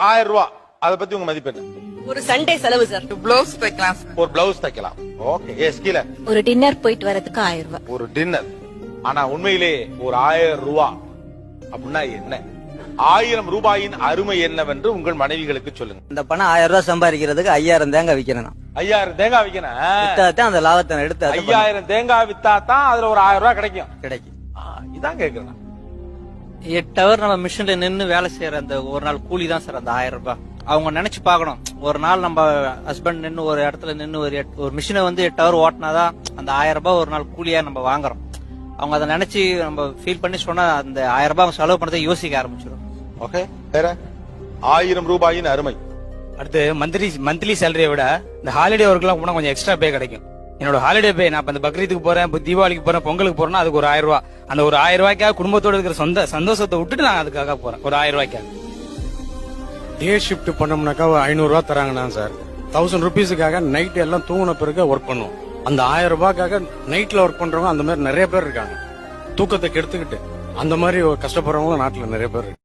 1000 ரூபாய், அத பத்தி உங்க மதிப்பு என்ன? ஒரு சண்டே செலவு சார். பிளவுஸ் தைக்கலாம் சார். ஒரு பிளவுஸ் தைக்கலாம். ஓகே. எஸ், கீழ ஒரு டின்னர் போயிட்டு வரதுக்கு 1000 ரூபாய். ஒரு டின்னர். ஆனா உண்மையிலே ஒரு 1000 ரூபாய் அப்படின்னா என்ன? 1000 ரூபாயின் அருமை என்னவென்று உங்கள் மனைவிகளுக்கு சொல்லுங்க. இந்த பணம் 1000 ரூபாய் சம்பாதிக்கிறதுக்கு 5000 தேங்காய் விற்கணும். 5000 தேங்காய் விக்கணும். அந்த லாபத்தை எடுத்து 5000 தேங்காய் வித்தா தான் அதுல ஒரு 1000 ரூபாய் கிடைக்கும். இதான் கேக்குறேன். 8 ஹவர் நம்ம மிஷின்ல நின்னு வேலை செய்யற அந்த ஒரு நாள் கூலி தான் சார் அந்த 1000 ரூபாய். அவங்க நினைச்சு பாக்கணும், ஒரு நாள் நம்ம ஹஸ்பண்ட் நின்னு ஒரு இடத்துல நின்னு ஒரு மிஷினை வந்து 8 ஹவர் ஓட்டினாதான் அந்த 1000 ரூபாய் ஒரு நாள் கூலியா நம்ம வாங்குறோம். அவங்க அதை நினைச்சு நம்ம ஃபீல் பண்ணி சொன்னா அந்த 1000 ரூபாய் செலவு பண்ணதை யோசிக்க ஆரம்பிச்சிடும். ஓகே. வேற 1000 ரூபாயின் அருமை. அடுத்து மந்த்லி சேலரியை விட இந்த ஹாலிடே ஒர்க்லாம் போனா கொஞ்சம் எக்ஸ்ட்ரா பே கிடைக்கும். என்னோட ஹாலிடே பே, நான் இந்த பக்ரீத்துக்கு போறேன், தீபாவளிக்கு போறேன், பொங்கலுக்கு போறேன்னா அதுக்கு ஒரு 1000 ரூபாய். அந்த ஒரு 1000 ரூபாய்க்காக குடும்பத்தோட இருக்கிற சந்தோஷத்தை விட்டுட்டு நான் அதுக்காக போறேன். ஒரு 1000 ரூபாய்க்காக டே ஷிஃப்ட் பண்ணோம்னாக்கா 500 ரூபாய் தராங்கண்ணா சார். 1000 ருபீஸுக்காக நைட் எல்லாம் தூங்கின பிறகு ஒர்க் பண்ணுவோம். அந்த 1000 ரூபாய்க்காக நைட்ல ஒர்க் பண்றவங்க அந்த மாதிரி நிறைய பேர் இருக்காங்க. தூக்கத்தை கெடுத்துக்கிட்டு அந்த மாதிரி கஷ்டப்படுறவங்களும் நாட்டுல நிறைய பேர் இருக்கு.